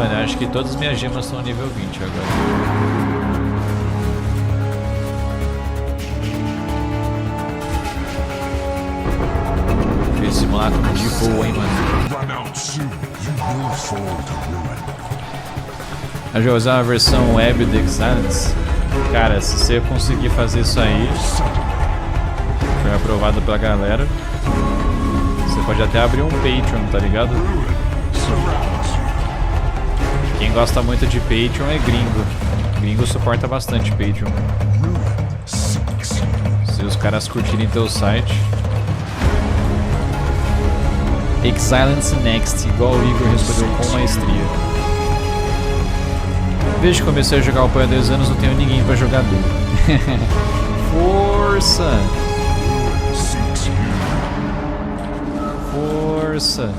mano, eu acho que todas as minhas gemas estão nível 20 agora. Esse simulacro de boa, hein, mano. Eu já vou usar a versão web do Exile. Cara, se você conseguir fazer isso aí, foi aprovado pela galera. Você pode até abrir um Patreon, tá ligado? Quem gosta muito de Patreon é gringo. Gringo suporta bastante Patreon. Se os caras curtirem teu site. Exilence Next, igual o Igor respondeu com maestria. Desde que comecei a jogar o PoB há 10 anos, não tenho ninguém pra jogar duro. Força! Força!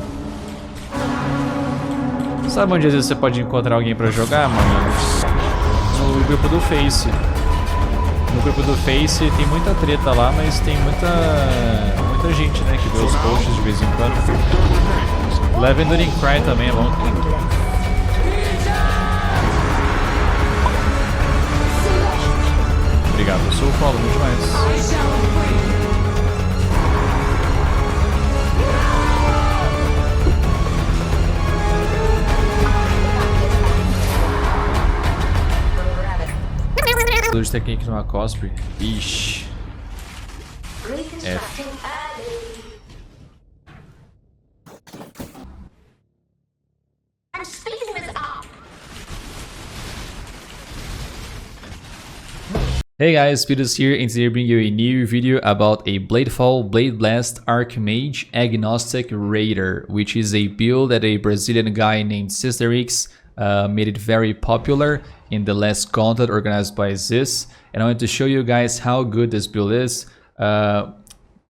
Sabe onde às vezes você pode encontrar alguém pra jogar, mano? No grupo do Face. No grupo do Face tem muita treta lá, mas tem muita gente, né, que vê os posts de vez em quando. Legendary Cry também é bom. Obrigado, eu sou o Paulo, muito mais. Dois techniques numa cosplay. Ixi. F. Hey guys, Speedoz here, and today I bring you a new video about a Bladefall Blade Blast Archmage Agnostic Raider, which is a build that a Brazilian guy named Sirus made it very popular in the last gauntlet organized by Ziz, and I wanted to show you guys how good this build is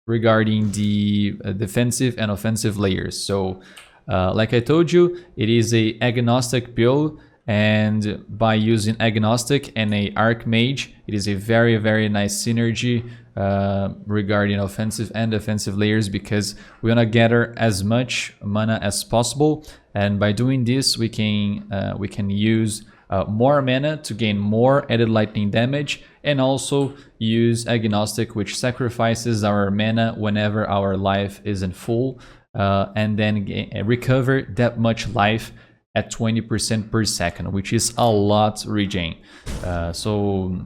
regarding the defensive and offensive layers. So like I told you, it is a agnostic build, and by using agnostic and a archmage, it is a very nice synergy regarding offensive and defensive layers, because we want to gather as much mana as possible, and by doing this we can use more mana to gain more added lightning damage, and also use agnostic, which sacrifices our mana whenever our life isn't full, and then recover that much life at 20% per second, which is a lot regen. So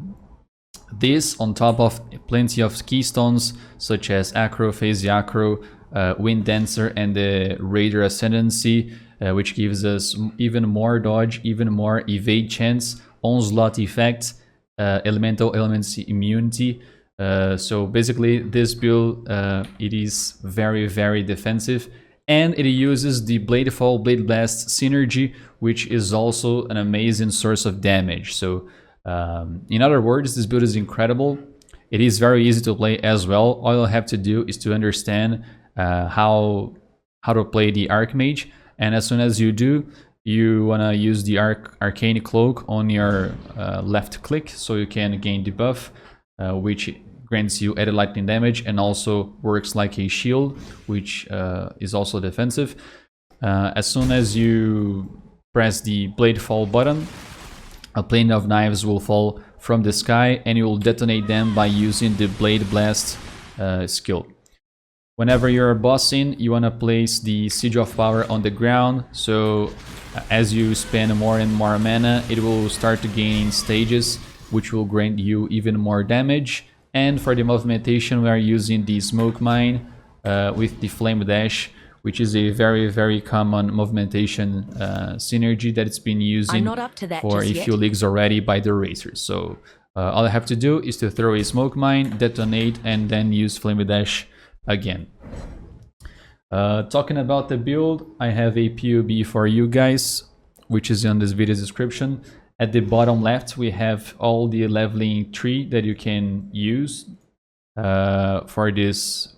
this on top of plenty of keystones such as Acro, Phase Acro, Wind Dancer, and the Raider Ascendancy, which gives us even more dodge, even more evade chance, onslaught effect, elemental elements immunity. So basically this build it is very defensive, and it uses the Bladefall Blade Blast synergy, which is also an amazing source of damage. So in other words, this build is incredible. It is very easy to play as well. All you have to do is to understand how to play the Archmage, and as soon as you do, you want to use the Arcane Cloak on your left click, so you can gain debuff, which grants you added lightning damage and also works like a shield, which is also defensive. As soon as you press the blade fall button, a plane of knives will fall from the sky, and you will detonate them by using the Blade Blast skill. Whenever you're bossing, you want to place the Siege of Power on the ground, so as you spend more and more mana, it will start to gain stages, which will grant you even more damage. And for the movimentation, we are using the Smoke Mine with the Flame Dash, which is a very common movimentation synergy that it's been using for a few leagues already by the racers. So all I have to do is to throw a Smoke Mine, detonate, and then use Flame Dash again. Talking about the build, I have a PoB for you guys, which is in this video description. At the bottom left, we have all the leveling tree that you can use for this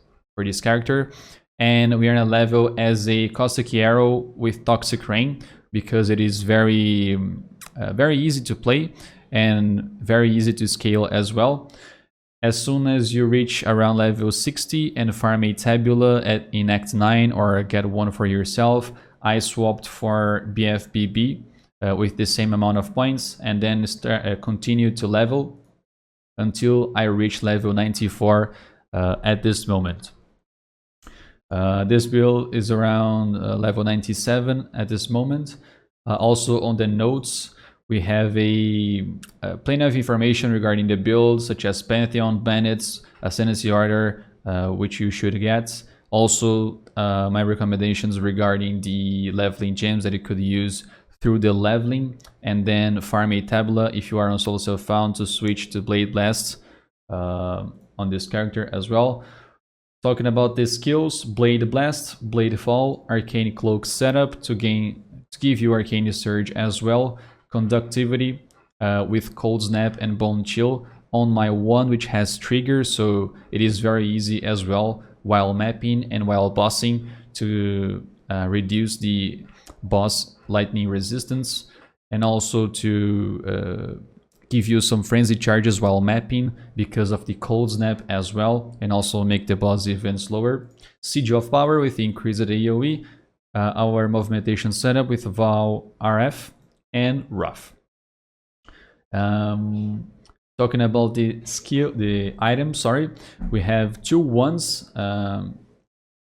character, and we are in a level as a Caustic Arrow with Toxic Rain, because it is very easy to play and very easy to scale as well. As soon as you reach around level 60 and farm a Tabula in Act 9 or get one for yourself, I swapped for BFBB with the same amount of points, and then continue to level until I reach level 94 at this moment. This build is around level 97 at this moment. Also on the notes, we have plenty of information regarding the build, such as Pantheon, Bandits, Ascendancy Order, which you should get. Also, my recommendations regarding the leveling gems that you could use through the leveling, and then farm a tabula if you are on solo self-found to switch to Blade Blast on this character as well. Talking about the skills, Blade Blast, Bladefall, Arcane Cloak setup to give you Arcane Surge as well, Conductivity with Cold Snap and Bone Chill on my one, which has Trigger, so it is very easy as well while mapping and while bossing to reduce the boss lightning resistance, and also to give you some frenzy charges while mapping because of the Cold Snap as well, and also make the boss even slower. Siege of Power with increased AoE, our movimentation setup with Vow RF and Rough. Talking about the items, sorry, we have 2 ones.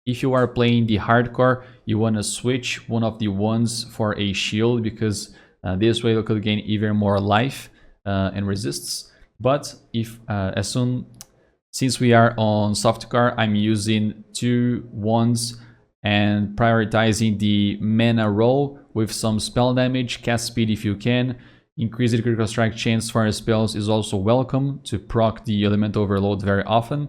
If you are playing the hardcore, you want to switch one of the ones for a shield, because this way you could gain even more life and resists. But if since we are on softcore, I'm using 2 ones and prioritizing the mana roll with some spell damage, cast speed if you can. Increased critical strike chance for spells is also welcome to proc the elemental overload very often.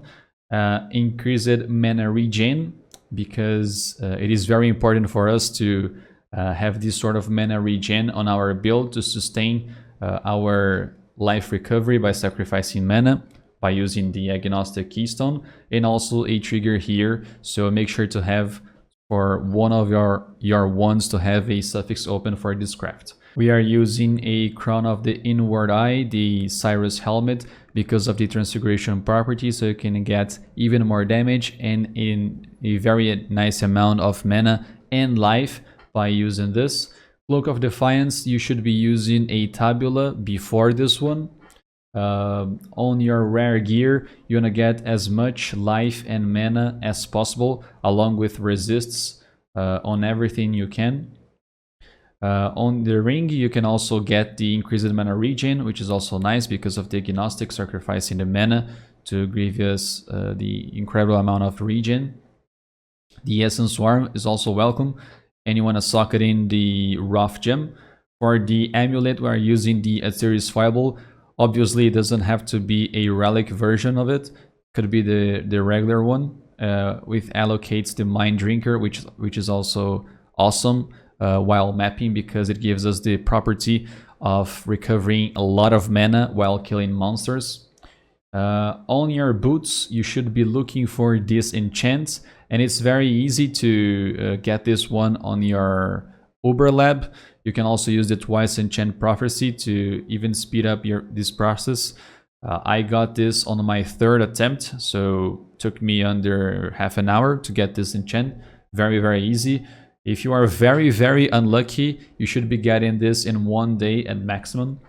Increased mana regen, because it is very important for us to have this sort of mana regen on our build to sustain our life recovery by sacrificing mana by using the agnostic keystone, and also a trigger here, so make sure to have for one of your ones to have a suffix open for this craft. We are using a Crown of the Inward Eye, the Sirus helmet, because of the transfiguration property, so you can get even more damage and in a very nice amount of mana and life by using this. Cloak of Defiance, you should be using a tabula before this one. On your rare gear, you want to get as much life and mana as possible, along with resists on everything you can. On the ring, you can also get the increased mana regen, which is also nice because of the agnostic sacrificing the mana to give us the incredible amount of regen. The Essence Swarm is also welcome, and you want to socket in the Rough gem. For the amulet, we are using the Aetherius Fible. Obviously, it doesn't have to be a relic version of it. Could be the regular one, with allocates the Mind Drinker, which is also awesome while mapping, because it gives us the property of recovering a lot of mana while killing monsters. On your boots, you should be looking for this enchant, and it's very easy to get this one on your Uber Lab. You can also use the Twice Enchant Prophecy to even speed up this process. I got this on my 3rd attempt, so took me under half an hour to get this enchant. Very, very easy. If you are very, very unlucky, you should be getting this in 1 day at maximum.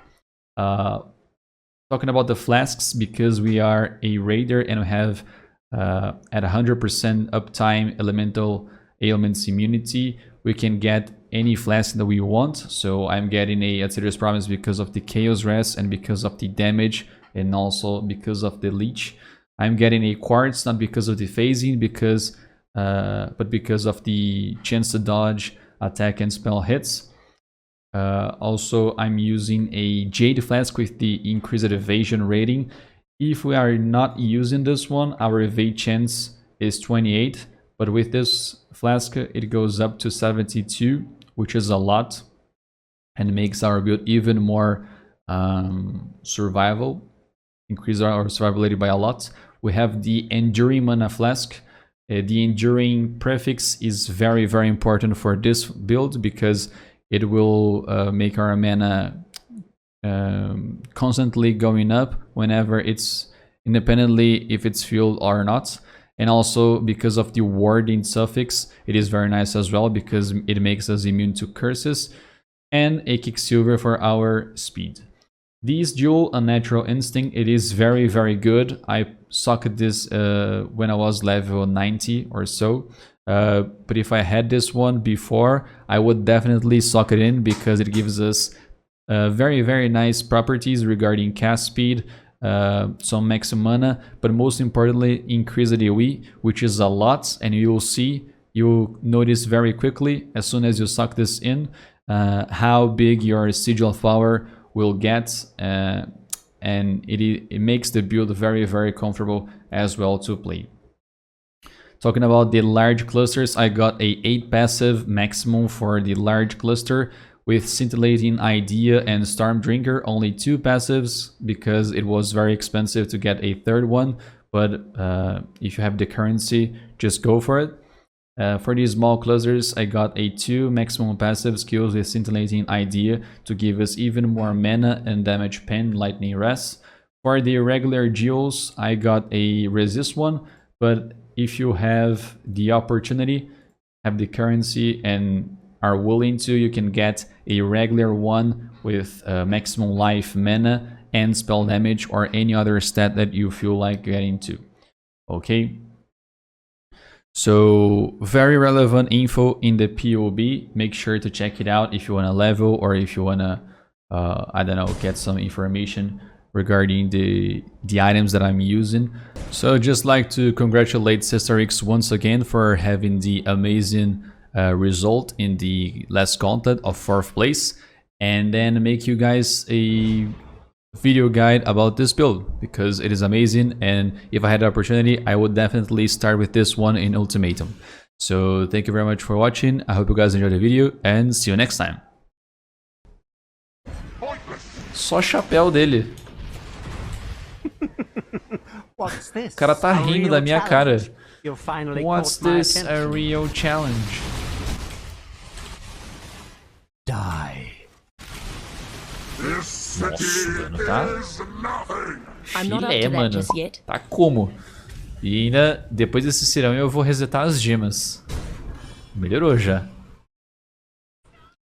Talking about the flasks, because we are a raider and we have at 100% uptime elemental ailments immunity, we can get any flask that we want. So I'm getting a Aetherius Promise because of the Chaos Rest and because of the damage, and also because of the leech. I'm getting a Quartz not because of the phasing, but because of the chance to dodge attack and spell hits. Also, I'm using a Jade Flask with the increased evasion rating. If we are not using this one, our evade chance is 28, but with this flask it goes up to 72, which is a lot, and makes our build even more survival, increase our survivability by a lot. We have the Enduring Mana Flask. The Enduring prefix is very, very important for this build, because it will make our mana constantly going up whenever it's independently if it's fueled or not. And also because of the warding suffix, it is very nice as well, because it makes us immune to curses. and a Quicksilver for our speed. This dual Unnatural Instinct, it is very, very good. I socked this when I was level 90 or so. But if I had this one before, I would definitely sock it in because it gives us very, very nice properties regarding cast speed, some maximum mana, but most importantly, increase the AoE, which is a lot, and you'll notice very quickly as soon as you suck this in how big your Sigil of Power will get, and it makes the build very, very comfortable as well to play. Talking about the large clusters, I got a 8 passive maximum for the large cluster with Scintillating Idea and Storm Drinker, only 2 passives because it was very expensive to get a third one, but if you have the currency, just go for it. For these small clusters, I got a 2 maximum passive skills with Scintillating Idea to give us even more mana and damage pen, Lightning Rest. For the regular geos, I got a resist one, but if you have the opportunity, have the currency and are willing to, you can get a regular one with maximum life, mana, and spell damage, or any other stat that you feel like getting to. Okay. So very relevant info in the PoB. Make sure to check it out if you want to level, or if you want to, I don't know, get some information regarding the items that I'm using. So just like to congratulate Sister X once again for having the amazing result in the last content of 4th place, and then make you guys a video guide about this build because it is amazing, and if I had the opportunity, I would definitely start with this one in Ultimatum. So thank you very much for watching. I hope you guys enjoyed the video, and see you next time. Só chapéu dele. O cara tá rindo da minha cara. What's this, a real challenge? Die. Nossa, mano, tá filé, mano. Tá como? E ainda, depois desse cirão, eu vou resetar as gemas. Melhorou já.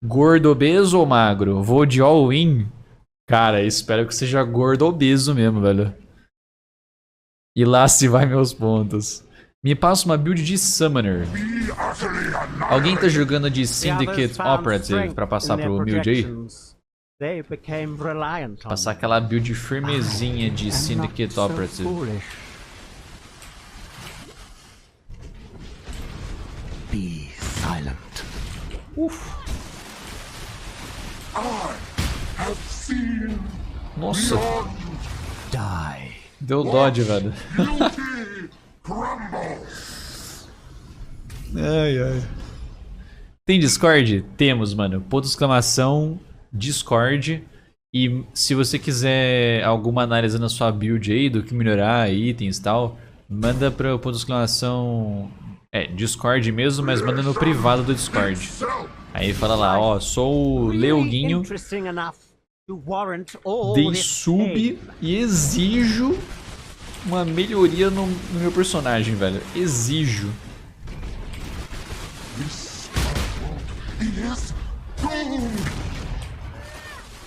Gordo, obeso ou magro? Vou de all-in? Cara, espero que seja gordo obeso mesmo, velho. E lá se vai meus pontos. Me passa uma build de Summoner. Alguém tá jogando de Syndicate Operative pra passar pro build aí? Passar aquela build firmezinha de Syndicate Operative. Be silent. Nossa. Die. Deu dodge, velho. Ai, ai. Tem Discord? Temos, mano. Ponto de exclamação, Discord. E se você quiser alguma análise na sua build aí, do que melhorar, itens e tal, manda para o ponto de exclamação, Discord mesmo, mas manda no privado do Discord. Aí fala lá, ó, sou o Leoguinho, dei sub e exijo uma melhoria no meu personagem, velho. Exijo.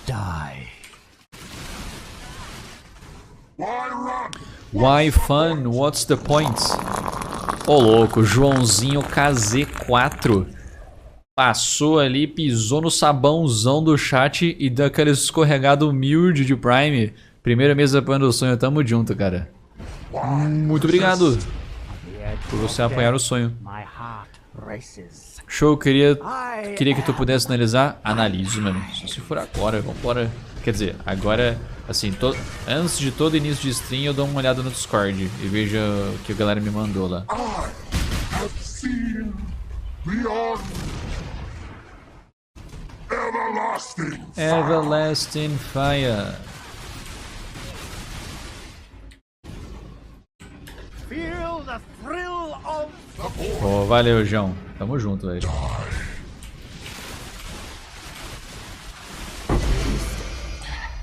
Die. Why fun? What's the point? Ô louco, Joãozinho KZ4 passou ali, pisou no sabãozão do chat e deu aquele escorregado humilde de Prime. Primeira mesa apoiando o sonho, tamo junto, cara. Muito obrigado por você apoiar o sonho. Show, queria que tu pudesse analisar. Analiso, mano. Só se for agora, vambora. Quer dizer, agora, assim, antes de todo início de stream eu dou uma olhada no Discord e vejo o que a galera me mandou lá. Everlasting Fire. Oh, valeu, João. Tamo junto, velho.